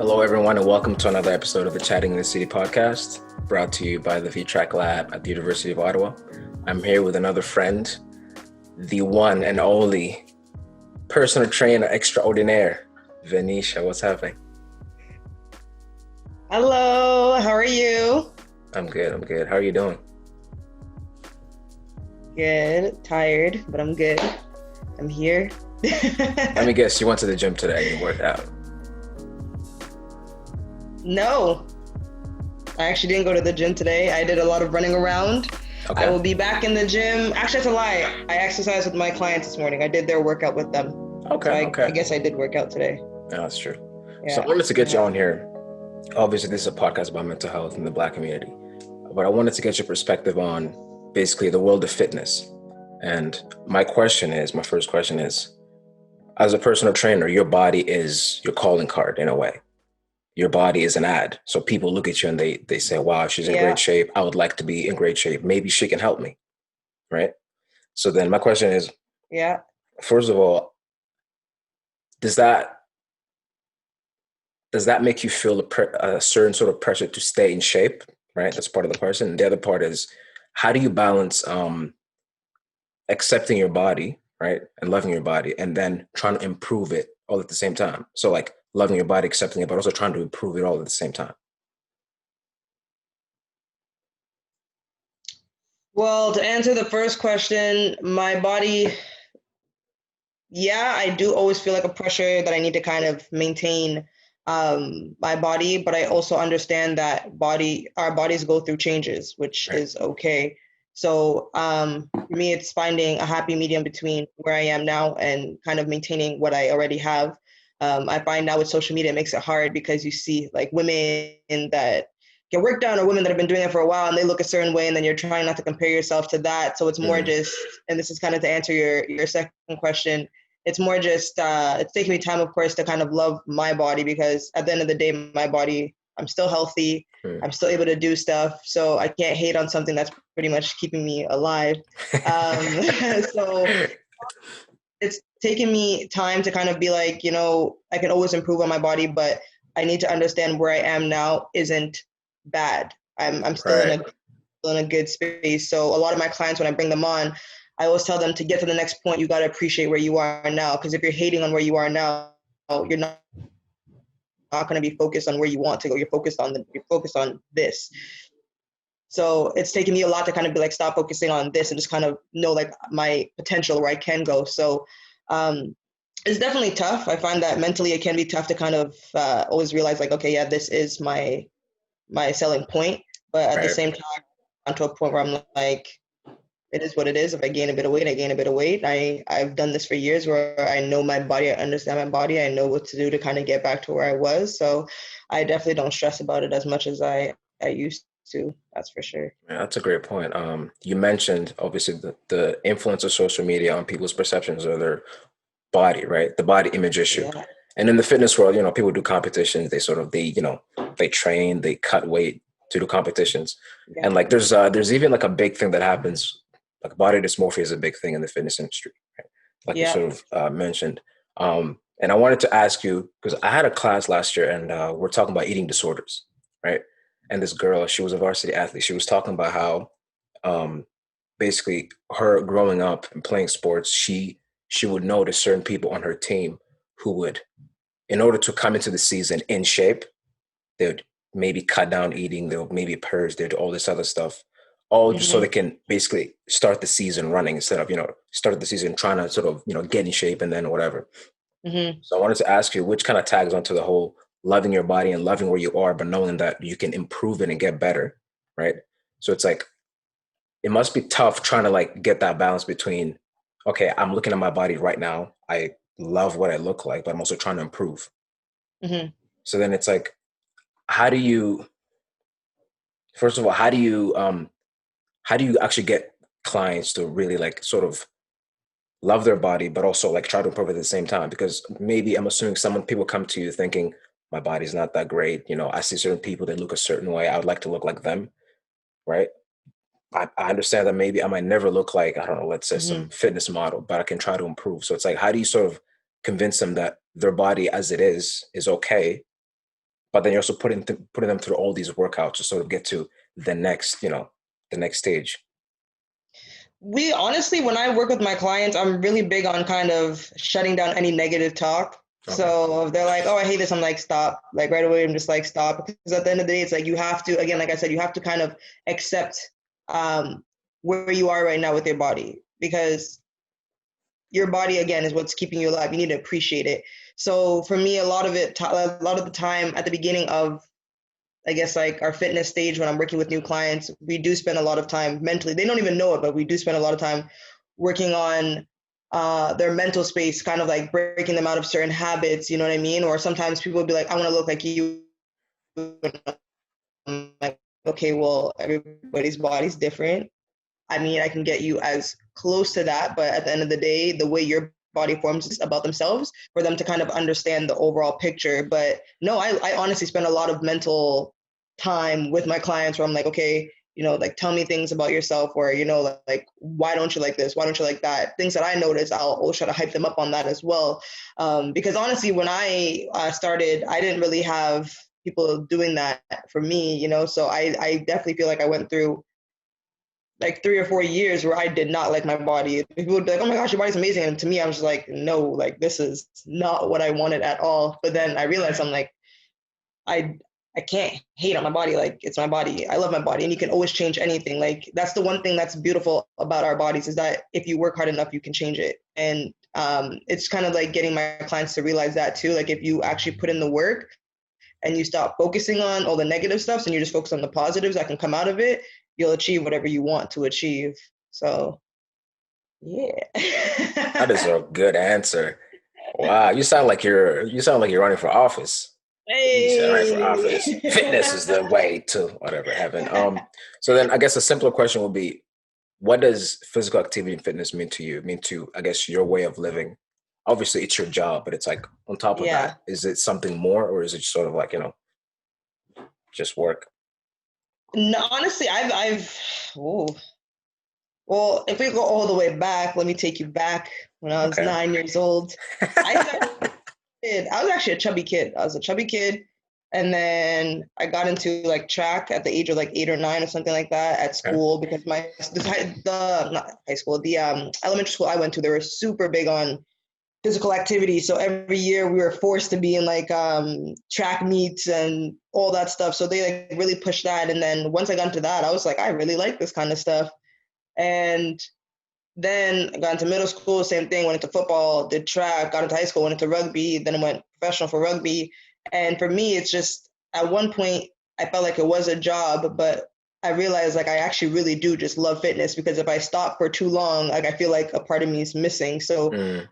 Hello, everyone, and welcome to another episode of the Chatting in the City podcast, brought to you by the V-TRaC lab at the University of Ottawa. I'm here with another friend, the one and only personal trainer extraordinaire, Venesha. What's happening? Hello, how are you? I'm good. How are you doing? Good, tired, but I'm good. I'm here. Let me guess, you went to the gym today and you worked out. No, I actually didn't go to the gym today. I did a lot of running around. Okay. I will be back in the gym. Actually, that's a lie. I exercised with my clients this morning. I did their workout with them. Okay. I guess I did work out today. Yeah, that's true. Yeah. So I wanted to get you on here. Obviously, this is a podcast about mental health in the Black community, but I wanted to get your perspective on basically the world of fitness. And my first question is, as a personal trainer, your body is your calling card in a way. Your body is an ad. So people look at you and they say, wow, she's in great shape. I would like to be in great shape. Maybe she can help me. Right. So then my question is, first of all, does that make you feel a certain sort of pressure to stay in shape? Right. That's part of the person. And the other part is, how do you balance accepting your body, right, and loving your body, and then trying to improve it all at the same time? So like loving your body, accepting it, but also trying to improve it all at the same time. Well, to answer the first question, my body, I do always feel like a pressure that I need to kind of maintain my body, but I also understand that our bodies go through changes, which is okay. So for me, it's finding a happy medium between where I am now and kind of maintaining what I already have. I find now with social media, it makes it hard because you see like women that get work done or women that have been doing it for a while and they look a certain way, and then you're trying not to compare yourself to that. So it's more just, and this is kind of to answer your second question, it's more just, it's taking me time, of course, to kind of love my body, because at the end of the day, my body, I'm still healthy. I'm still able to do stuff. So I can't hate on something that's pretty much keeping me alive. So it's taken me time to kind of be like, I can always improve on my body, but I need to understand where I am now isn't bad. I'm still in a good space. So a lot of my clients, when I bring them on, I always tell them to get to the next point, you got to appreciate where you are now. Because if you're hating on where you are now, you're not going to be focused on where you want to go. You're focused on this. So it's taken me a lot to kind of be like, stop focusing on this and just kind of know like my potential where I can go. So it's definitely tough. I find that mentally it can be tough to kind of always realize like, okay, yeah, this is my selling point. But at the same time, I'm to a point where I'm like, it is what it is. If I gain a bit of weight, I gain a bit of weight. I've done this for years where I know my body, I understand my body, I know what to do to kind of get back to where I was. So I definitely don't stress about it as much as I used to. That's for sure. Yeah, that's a great point. You mentioned obviously the influence of social media on people's perceptions of their body, right? The body image issue. Yeah. And in the fitness world, people do competitions. They train, they cut weight to do competitions. Yeah. And like there's even like a big thing that happens. Like body dysmorphia is a big thing in the fitness industry, right? Like you sort of mentioned. And I wanted to ask you, because I had a class last year and we're talking about eating disorders, right? And this girl, she was a varsity athlete. She was talking about how basically her growing up and playing sports, she would notice certain people on her team who would, in order to come into the season in shape, they would maybe cut down eating, they would maybe purge, they'd do all this other stuff, all just so they can basically start the season running instead of, start the season trying to sort of, get in shape and then whatever. So I wanted to ask you, which kind of tags onto the whole loving your body and loving where you are, but knowing that you can improve it and get better, right? So it's like, it must be tough trying to like get that balance between, okay, I'm looking at my body right now, I love what I look like, but I'm also trying to improve. So then it's like, first of all, how do you actually get clients to really like sort of love their body, but also like try to improve it at the same time? Because maybe I'm assuming people come to you thinking, my body's not that great. I see certain people that look a certain way. I would like to look like them. Right. I understand that maybe I might never look like, I don't know, let's say some fitness model, but I can try to improve. So it's like, how do you sort of convince them that their body as it is okay, but then you're also putting them through all these workouts to sort of get to the next, the next stage. We honestly, when I work with my clients, I'm really big on kind of shutting down any negative talk. Okay. So if they're like, oh, I hate this, I'm like, stop. Like right away, I'm just like, stop. Because at the end of the day, it's like you have to, again, like I said, you have to kind of accept where you are right now with your body. Because your body, again, is what's keeping you alive. You need to appreciate it. So for me, a lot of the time at the beginning of, I guess, like our fitness stage, when I'm working with new clients, we do spend a lot of time mentally. They don't even know it, but we do spend a lot of time working on their mental space, kind of like breaking them out of certain habits. You know what I mean? Or sometimes people will be like, "I want to look like you." I'm like, okay, well, everybody's body's different. I mean, I can get you as close to that, but at the end of the day, the way your body forms is about themselves for them to kind of understand the overall picture. But no, I honestly spend a lot of mental time with my clients where I'm like, okay, like tell me things about yourself, or, like, why don't you like this? Why don't you like that? Things that I notice, I'll always try to hype them up on that as well. Because honestly, when I started, I didn't really have people doing that for me, so I definitely feel like I went through like 3 or 4 years where I did not like my body. People would be like, "Oh my gosh, your body's amazing," and to me, I was like, "No, like this is not what I wanted at all." But then I realized I'm like, I I can't hate on my body. Like it's my body. I love my body, and you can always change anything. Like that's the one thing that's beautiful about our bodies is that if you work hard enough, you can change it. And it's kind of like getting my clients to realize that too. Like if you actually put in the work and you stop focusing on all the negative stuff and you just focus on the positives that can come out of it, you'll achieve whatever you want to achieve. So, yeah. That is a good answer. Wow, you sound like you're running for office. You said running for office. Fitness is the Hey. way to whatever heaven. So then I guess a simpler question would be, what does physical activity and fitness mean to you? Mean to, I guess, your way of living? Obviously, it's your job, but it's like on top of Yeah. that, is it something more, or is it sort of like, just work? No, honestly, oh, well, if we go all the way back, let me take you back when I was Okay. 9 years old. I started I was actually a chubby kid. I was a chubby kid. And then I got into like track at the age of like 8 or 9 or something like that at Okay. school because the not high school, the elementary school I went to, they were super big on physical activity. So every year we were forced to be in like track meets and all that stuff. So they like really pushed that. And then once I got into that, I was like, I really like this kind of stuff. And then I got into middle school, same thing, went into football, did track, got into high school, went into rugby, then I went professional for rugby. And for me, it's just at one point, I felt like it was a job, but I realized like I actually really do just love fitness because if I stop for too long, like I feel like a part of me is missing. So Mm,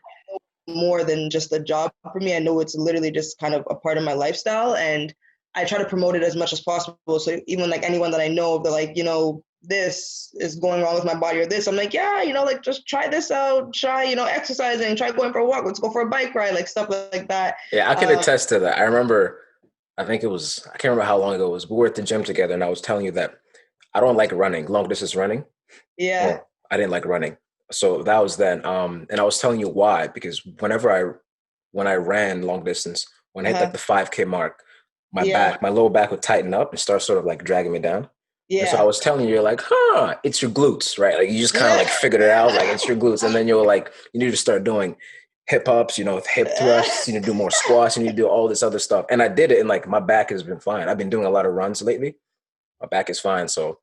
more than just a job for me, I know it's literally just kind of a part of my lifestyle. And I try to promote it as much as possible. So even like anyone that I know, they're like, this is going wrong with my body or this, I'm like, yeah, like just try this out, try, exercising, try going for a walk, let's go for a bike ride, like stuff like that. yeah, I can Uh, attest to that. I remember, I think it was, I can't remember how long ago it was. We were at the gym together, and I was telling you that I don't like running, long distance running. yeah, Well, I didn't like running. So that was then. And I was telling you why, because when I ran long distance, when I hit like uh-huh, the 5K mark, yeah, my lower back would tighten up and start sort of like dragging me down. And so I yeah. was telling you, you're like, huh, it's your glutes, right? Like you just kind of like figured it out, like it's your glutes. And then you're like, you need to start doing hip ups, hip thrusts, you need to do more squats, you need to do all this other stuff. And I did it, and like my back has been fine. I've been doing a lot of runs lately. My back is fine. So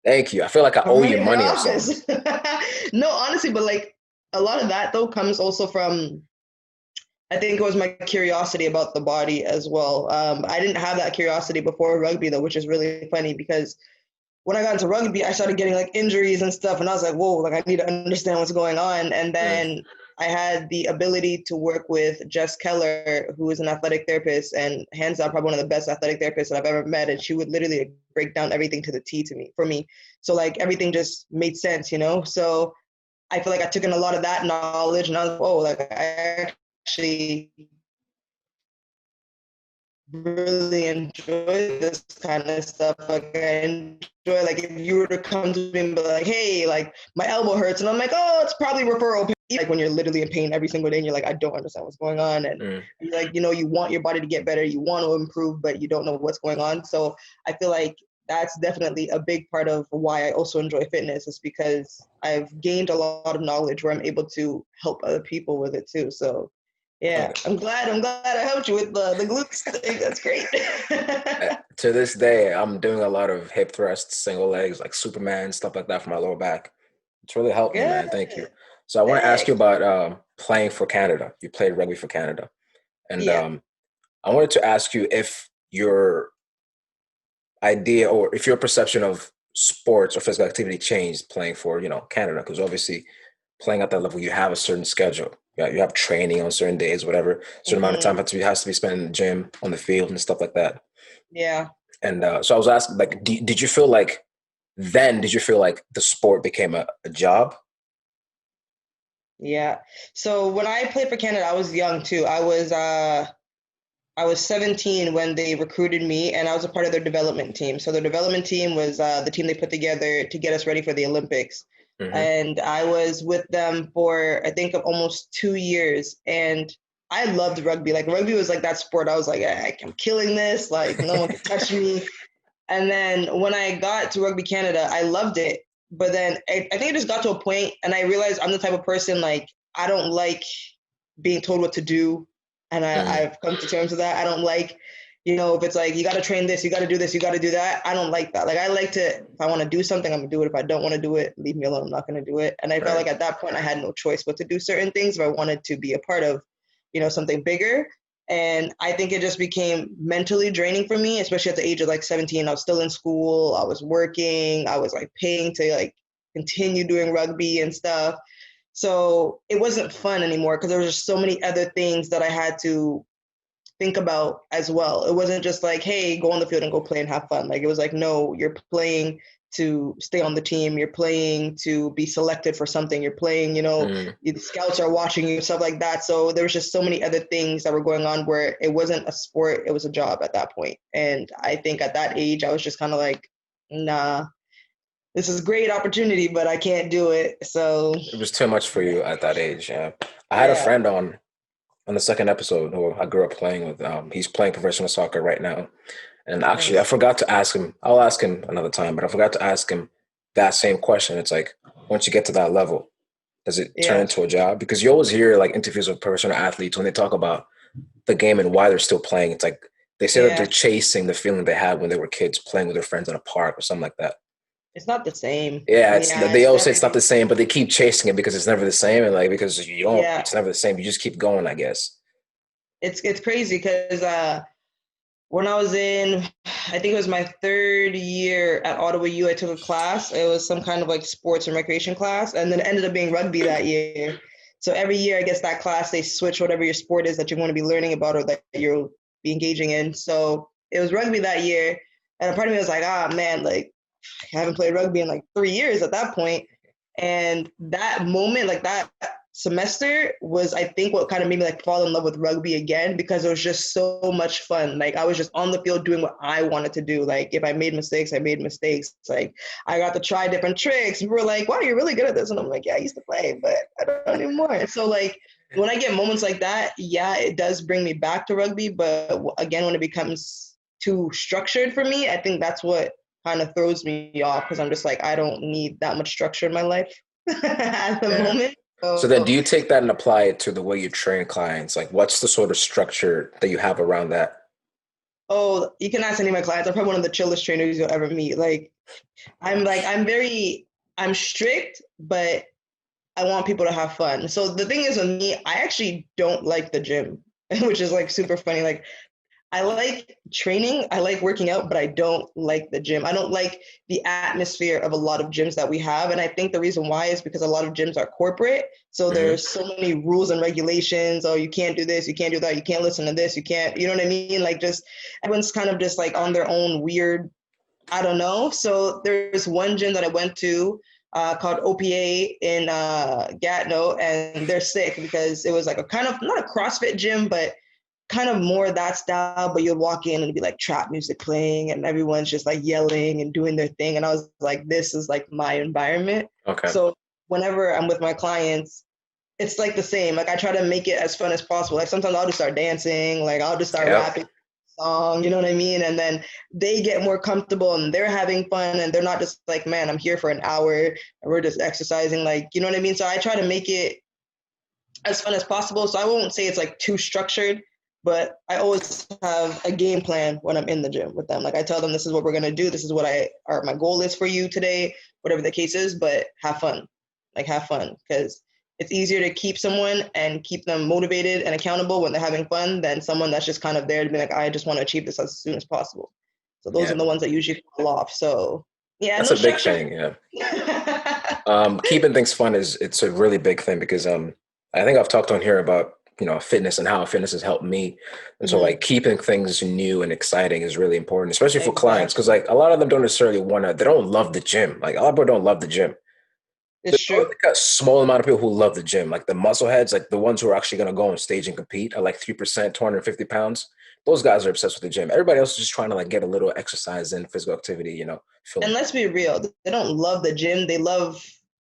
thank you. I feel like I owe I'm you in your money or something. office. No, honestly, but like a lot of that though comes also from I think it was my curiosity about the body as well. I didn't have that curiosity before rugby though, which is really funny because when I got into rugby, I started getting like injuries and stuff, and I was like, whoa, like I need to understand what's going on. And Mm. then I had the ability to work with Jess Keller, who is an athletic therapist, and hands down probably one of the best athletic therapists that I've ever met. And she would literally break down everything to the T to me for me. So like everything just made sense. So I feel like I took in a lot of that knowledge, and I was, oh, like I actually really enjoy this kind of stuff. Like I enjoy like if you were to come to me and be like, hey, like my elbow hurts, and I'm like, oh, it's probably referral like when you're literally in pain every single day and you're like, I don't understand what's going on. And you're like, you want your body to get better, you want to improve, but you don't know what's going on. So I feel like that's definitely a big part of why I also enjoy fitness, is because I've gained a lot of knowledge where I'm able to help other people with it too. So yeah, Okay. I'm glad I helped you with the glutes thing. That's great. To this day, I'm doing a lot of hip thrusts, single legs, like Superman, stuff like that for my lower back. It's really helped me, Good. man. Thank you. So I want to ask you Thanks. about playing for Canada. You played rugby for Canada. And Yeah. I wanted to ask you if your idea or if your perception of sports or physical activity changed playing for, Canada, because obviously playing at that level, you have a certain schedule. Yeah, you have training on certain days, whatever. Certain amount of time has to be spent in the gym, on the field, and stuff like that. Yeah. And so I was asking, like, did you feel like did you feel like the sport became a job? Yeah. So when I played for Canada, I was young too. I was 17 when they recruited me, and I was a part of their development team. So their development team was the team they put together to get us ready for the Olympics. Mm-hmm. And I was with them for, I think, almost 2 years. And I loved rugby. Like, rugby was like that sport. I was like, I'm killing this. Like, no one can touch me. And then when I got to Rugby Canada, I loved it. But then I think it just got to a point, and I realized I'm the type of person, like, I don't like being told what to do. And Mm-hmm. I've come to terms with that. I don't like, if it's like, you got to train this, you got to do this, you got to do that. I don't like that. Like, I like to, if I want to do something, I'm going to do it. If I don't want to do it, leave me alone. I'm not going to do it. And I felt Right. like at that point, I had no choice but to do certain things if I wanted to be a part of, something bigger. And I think it just became mentally draining for me, especially at the age of like 17. I was still in school. I was working. I was like paying to like continue doing rugby and stuff. So it wasn't fun anymore because there was just so many other things that I had to think about as well. It wasn't just like, hey, go on the field and go play and have fun. Like, it was like, no, you're playing to stay on the team. You're playing to be selected for something. You're playing, Mm. the scouts are watching you, stuff like that. So there was just so many other things that were going on where it wasn't a sport, it was a job at that point. And I think at that age, I was just kind of like, nah, this is a great opportunity, but I can't do it. So It was too much for yeah. you at that age. Yeah. I had a Yeah. friend on the second episode who I grew up playing with. He's playing professional soccer right now. And actually, I Nice. forgot to ask him. I'll ask him another time, but I forgot to ask him that same question. It's like, once you get to that level, does it turn Yeah. into a job? Because you always hear like interviews with professional athletes when they talk about the game and why they're still playing. It's like they say that they're Yeah. chasing the feeling they had when they were kids playing with their friends in a park or something like that. It's not the same. Yeah, Yeah, they it's always say it's not definitely, the same, but they keep chasing it because it's never the same, and like because you don't, yeah. it's never the same. You just keep going, I guess. It's crazy because when I was in, I think it was my third year at Ottawa U, I took a class. It was some kind of like sports and recreation class, and then it ended up being rugby that year. So every year, I guess that class they switch whatever your sport is that you want to be learning about or that you'll be engaging in. So it was rugby that year, and a part of me was like, ah, man, like I haven't played rugby in like 3 years at that point. And that moment, like that semester, was I think what kind of made me like fall in love with rugby again because it was just so much fun. Like I was just on the field doing what I wanted to do. Like if I made mistakes, I made mistakes. Like I got to try different tricks. People were like, "Wow, you're really good at this," and I'm like, "Yeah, I used to play, but I don't anymore." And so like when I get moments like that, yeah, it does bring me back to rugby. But again, when it becomes too structured for me, I think that's what kind of throws me off because I'm just like, I don't need that much structure in my life at the Yeah. moment. So then, do So, you take that and apply it to the way you train clients? Like, what's the sort of structure that you have around that? oh, you can ask any of my clients. I'm probably one of the chillest trainers you'll ever meet. I'm strict, but I want people to have fun. So the thing is with me, I actually don't like the gym, which is like super funny. Like I like training, I like working out, but I don't like the gym. I don't like the atmosphere of a lot of gyms that we have. And I think the reason why is because a lot of gyms are corporate. So Hmm. there's so many rules and regulations. Oh, you can't do this, you can't do that, you can't listen to this, you can't, you know what I mean? Like just everyone's kind of just like on their own weird, I don't know. So there's one gym that I went to called OPA in Gatineau, and they're sick because it was like a kind of not a CrossFit gym, but kind of more that style, but you'll walk in and it'd be like trap music playing and everyone's just like yelling and doing their thing. And I was like, this is like my environment. Okay. So whenever I'm with my clients, it's like the same. Like I try to make it as fun as possible. Like sometimes I'll just start dancing, like I'll just start Yep. rapping song, you know what I mean? And then they get more comfortable and they're having fun and they're not just like, man, I'm here for an hour and we're just exercising, like, you know what I mean? So I try to make it as fun as possible. So I won't say it's like too structured, but I always have a game plan when I'm in the gym with them. Like I tell them, this is what we're gonna do. This is what my goal is for you today, whatever the case is. But have fun, like have fun, because it's easier to keep someone and keep them motivated and accountable when they're having fun than someone that's just kind of there to be like, I just want to achieve this as soon as possible. So those Yeah. are the ones that usually fall off. So yeah, That's no a big structure. thing. Yeah. Keeping things fun it's a really big thing because I think I've talked on here about fitness and how fitness has helped me, and so Mhm. like keeping things new and exciting is really important, especially for clients because Exactly. like a lot of them don't necessarily want to. They don't love the gym. Like a lot of people don't love the gym. It's There's only true. like a small amount of people who love the gym, like the muscle heads, like the ones who are actually going to go on stage and compete are like 3%, 250 pounds. Those guys are obsessed with the gym. Everybody else is just trying to like get a little exercise in, physical activity, And feeling let's be real, they don't love the gym. They love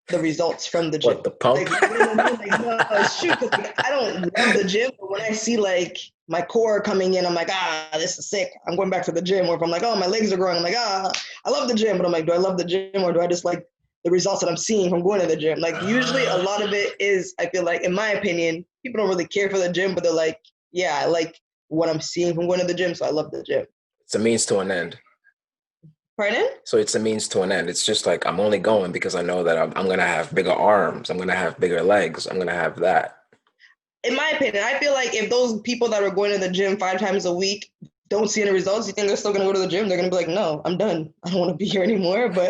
the results from the what gym. the pump. Like, you know what I mean? Like, no, it's true. Cause like, I don't love the gym, but when I see like my core coming in, I'm like, this is sick. I'm going back to the gym. Or if I'm like, oh, my legs are growing, I'm like, I love the gym. But I'm like, do I love the gym or do I just like the results that I'm seeing from going to the gym? Like, usually a lot of it is, I feel like, in my opinion, people don't really care for the gym, but they're like, yeah, I like what I'm seeing from going to the gym, so I love the gym. It's a means to an end. Pardon? So it's a means to an end. It's just like I'm only going because I know that I'm going to have bigger arms. I'm going to have bigger legs. I'm going to have that. In my opinion, I feel like if those people that are going to the gym 5 times a week don't see any results, you think they're still going to go to the gym? They're going to be like, no, I'm done. I don't want to be here anymore. But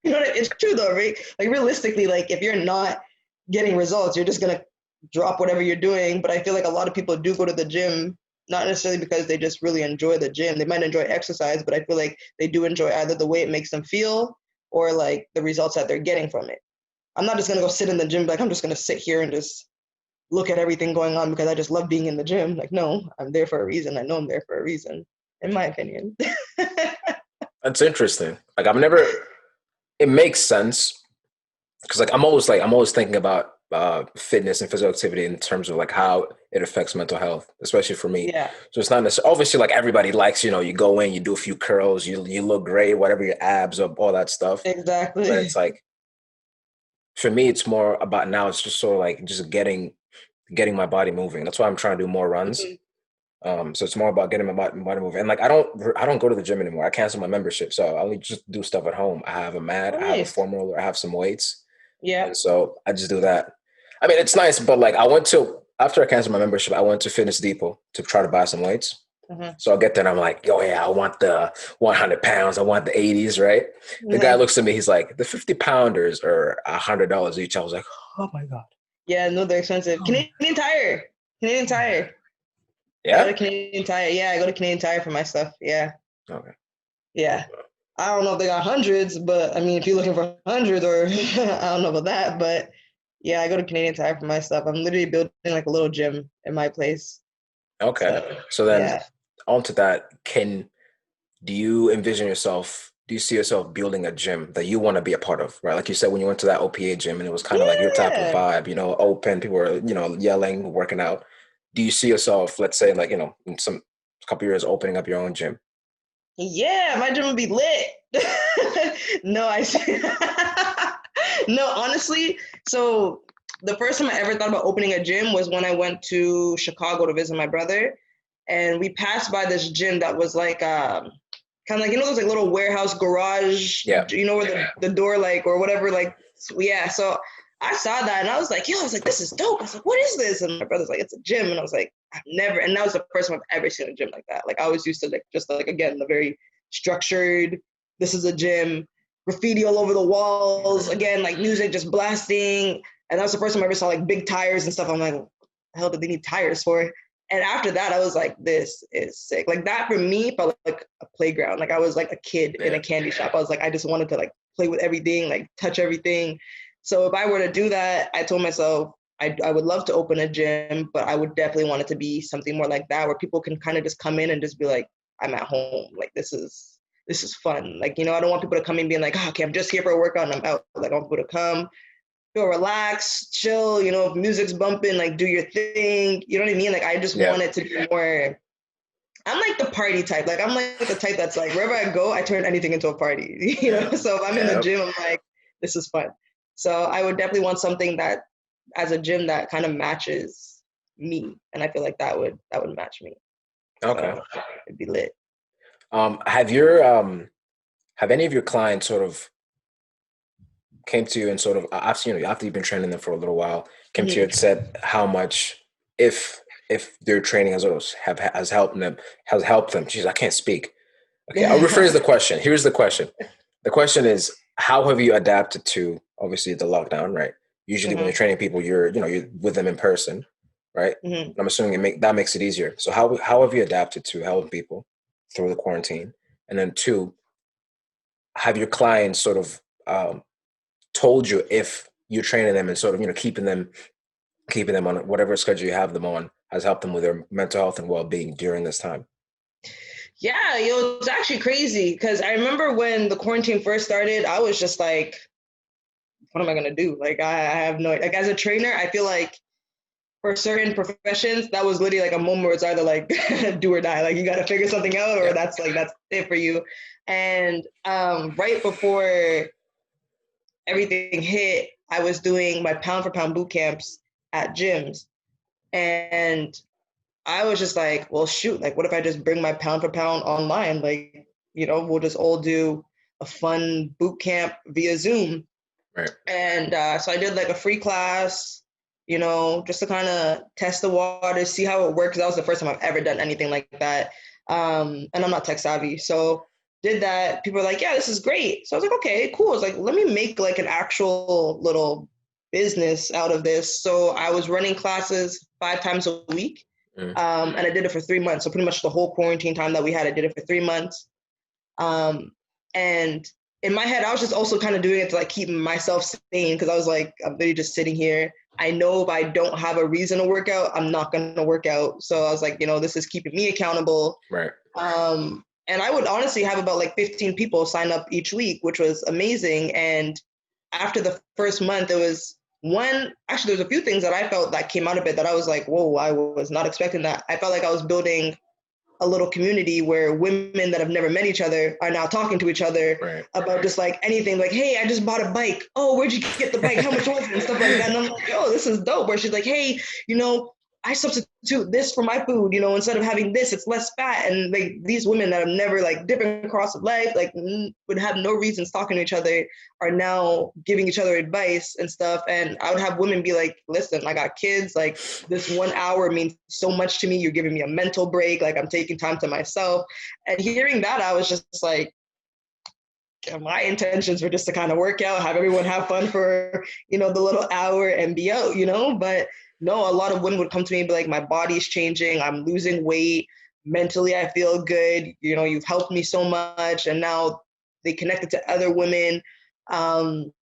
it's true though, right? Like realistically, like if you're not getting results, you're just going to drop whatever you're doing. But I feel like a lot of people do go to the gym, not necessarily because they just really enjoy the gym. They might enjoy exercise, but I feel like they do enjoy either the way it makes them feel or like the results that they're getting from it. I'm not just going to go sit in the gym, like I'm just going to sit here and just look at everything going on because I just love being in the gym. Like, no, I'm there for a reason. I know I'm there for a reason, in my opinion. That's interesting. Like I've never. It makes sense because like I'm always thinking about fitness and physical activity in terms of like how it affects mental health, especially for me. Yeah, So it's not necessarily obviously like everybody likes you go in, you do a few curls, you look great, whatever your abs or all that stuff. But it's exactly. like for me, it's more about now. It's just sort of like just getting my body moving. That's why I'm trying to do more runs. So it's more about getting my body moving. And like I don't go to the gym anymore. I canceled my membership, so I only just do stuff at home. I have a mat, Oh, I have a nice. foam roller, I have some weights, Yeah. and so I just do that. I mean, it's nice, but like I went to after I canceled my membership, I went to Fitness Depot to try to buy some weights. Uh-huh. So I'll get there and I'm like, yo, yeah, I want the 100 pounds. I want the 80s, right? The guy Uh-huh. looks at me. He's like, the 50 pounders are $100 each. I was like, oh my God. Yeah, no, they're expensive. Oh my Canadian Tire. Canadian God. Tire. I go to Yeah? Canadian Tire. Yeah, I go to Canadian Tire for my stuff. Yeah. Okay. Yeah. I don't know if they got hundreds, but I mean, if you're looking for hundreds or I don't know about that, but yeah, I go to Canadian Tire for my stuff. I'm literally building like a little gym in my place. Okay. So So then yeah. onto that, do you see yourself building a gym that you want to be a part of, right? Like you said, when you went to that OPA gym and it was kind of like your type of Yeah. vibe, open, people were, yelling, working out. Do you see yourself, let's say like, in some couple years opening up your own gym? Yeah, my gym would be lit. No, I see. No, honestly, so the first time I ever thought about opening a gym was when I went to Chicago to visit my brother, and we passed by this gym that was like kind of like those like little warehouse garage, Yeah. where the door like or whatever like yeah. So I saw that and I was like, yo, I was like, this is dope. I was like, what is this? And my brother's like, it's a gym, and I was like, I've never, and that was the first time I've ever seen a gym like that. Like I was used to like just like again the very structured. This is a gym, graffiti all over the walls. Again, like music just blasting, and that was the first time I ever saw like big tires and stuff. I'm like, what the hell did they need tires for? And after that, I was like, this is sick. Like that for me felt like a playground. Like I was like a kid in Yeah. a candy shop. I was like, I just wanted to like play with everything, like touch everything. So if I were to do that, I told myself I would love to open a gym, but I would definitely want it to be something more like that where people can kind of just come in and just be like, I'm at home. Like this is fun. Like, I don't want people to come in being like, okay, I'm just here for a workout and I'm out. Like I want people to come, feel relaxed, chill, you know, if music's bumping, like do your thing. You know what I mean? Like I just want it to be more, I'm like the party type. Like I'm like the type that's like wherever I go, I turn anything into a party. You know, so if I'm in the gym, I'm like, this is fun. So I would definitely want something that as a gym that kind of matches me. And I feel like that would match me. Okay. So it'd be lit. Have any of your clients sort of came to you and sort of after after you've been training them for a little while, came to you and said how much if their training has helped them Jeez, I can't speak. Okay, I'll rephrase the question. Here's the question. The question is, how have you adapted to obviously the lockdown, right? Usually when you're training people, you're with them in person, right? I'm assuming that makes it easier. So how have you adapted to helping people through the quarantine? And then two, have your clients sort of told you if you're training them and sort of keeping them on whatever schedule you have them on has helped them with their mental health and well-being during this time? Yeah, it's actually crazy because I remember when the quarantine first started, I was just like, what am I gonna do? Like I have no, like as a trainer, I feel like for certain professions, that was literally like a moment where it's either like do or die. Like you got to figure something out, or that's it for you. And right before everything hit, I was doing my pound for pound boot camps at gyms, and I was just like, well, shoot, like what if I just bring my pound for pound online? Like, we'll just all do a fun boot camp via Zoom. Right. And so I did like a free class, just to kind of test the water, see how it works. That was the first time I've ever done anything like that. And I'm not tech savvy. So did that. People were like, yeah, this is great. So I was like, okay, cool. I was like, let me make like an actual little business out of this. So I was running classes 5 times a week. And I did it for 3 months. So pretty much the whole quarantine time that we had, I did it for 3 months. And in my head, I was just also kind of doing it to like keep myself sane, because I was like, I'm literally just sitting here. I know if I don't have a reason to work out, I'm not going to work out. So I was like, this is keeping me accountable. Right. And I would honestly have about like 15 people sign up each week, which was amazing. And after the first month, there's a few things that I felt that came out of it that I was like, whoa, I was not expecting that. I felt like I was building a little community where women that have never met each other are now talking to each other about just like anything, like, hey, I just bought a bike. Oh, where'd you get the bike? How much was it? And stuff like that. And I'm like, oh, this is dope. Where she's like, hey, I substitute this for my food, instead of having this, it's less fat. And like these women that have never like different across life, like would have no reasons talking to each other, are now giving each other advice and stuff. And I would have women be like, listen, I got kids, like this 1 hour means so much to me. You're giving me a mental break. Like I'm taking time to myself. And hearing that, I was just like, my intentions were just to kind of work out, have everyone have fun for, the little hour and be out, but no, a lot of women would come to me and be like, my body's changing, I'm losing weight, mentally I feel good, you've helped me so much. And now they connected to other women. And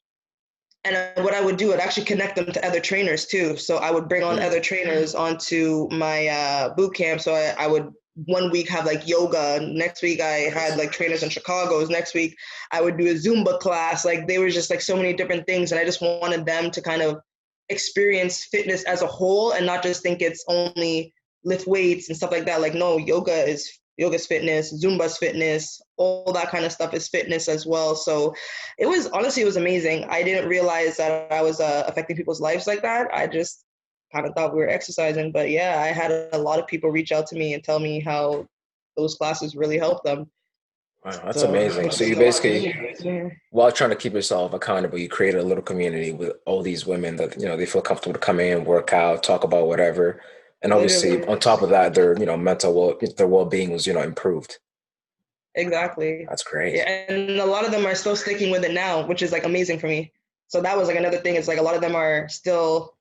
what I would do, I'd actually connect them to other trainers too. So I would bring on other trainers onto my boot camp. So I would 1 week have like yoga. Next week I had like trainers in Chicago's. Next week I would do a Zumba class. Like they were just like so many different things. And I just wanted them to kind of experience fitness as a whole and not just think it's only lift weights and stuff like that. Like, no, yoga's fitness, Zumba's fitness, all that kind of stuff is fitness as well. So it was amazing. I didn't realize that I was affecting people's lives like that. I just kind of thought we were exercising, but yeah, I had a lot of people reach out to me and tell me how those classes really helped them. Wow, that's amazing. So you basically, while trying to keep yourself accountable, you created a little community with all these women that, they feel comfortable to come in, work out, talk about whatever. And obviously on top of that, their, their well-being was, improved. Exactly. That's great. Yeah, and a lot of them are still sticking with it now, which is like amazing for me. So that was like another thing. It's like a lot of them are still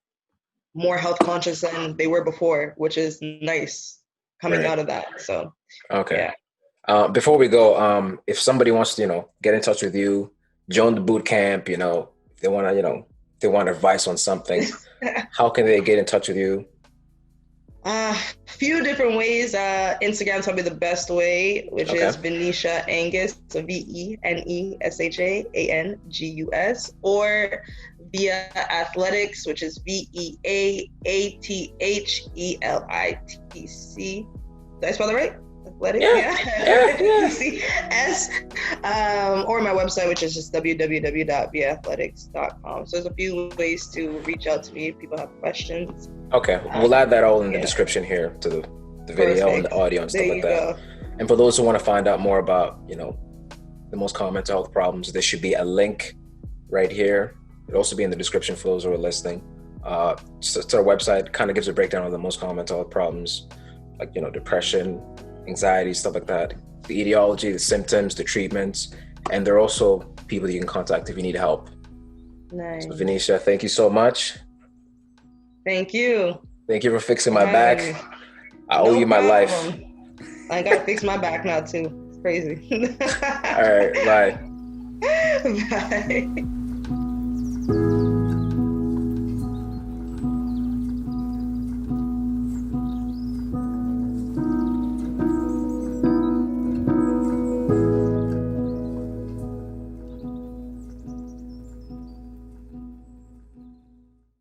more health conscious than they were before, which is nice coming out of that. So, okay. Yeah. Before we go, if somebody wants to, get in touch with you, join the boot camp, they want to, they want advice on something, how can they get in touch with you? A few different ways. Instagram's probably the best way, which is Venesha Angus, so VENESHA ANGUS, or Via Athletics, which is VEAATHELITC. Did I spell that right? Athletic? Yeah. S. Or my website, which is just www.viaathletics.com. So there's a few ways to reach out to me if people have questions. Okay, we'll add that all in the description here to the video and the audio and stuff like that. And for those who want to find out more about, the most common mental health problems, there should be a link right here. It'll also be in the description for those who are listening. It's our website, kind of gives a breakdown of the most common mental health problems, like, depression, anxiety, stuff like that. The etiology, the symptoms, the treatments, and there are also people that you can contact if you need help. Nice. So Venesha, thank you so much. Thank you. Thank you for fixing my back. I owe you my life. I gotta fix my back now too. It's crazy. All right, bye. Bye.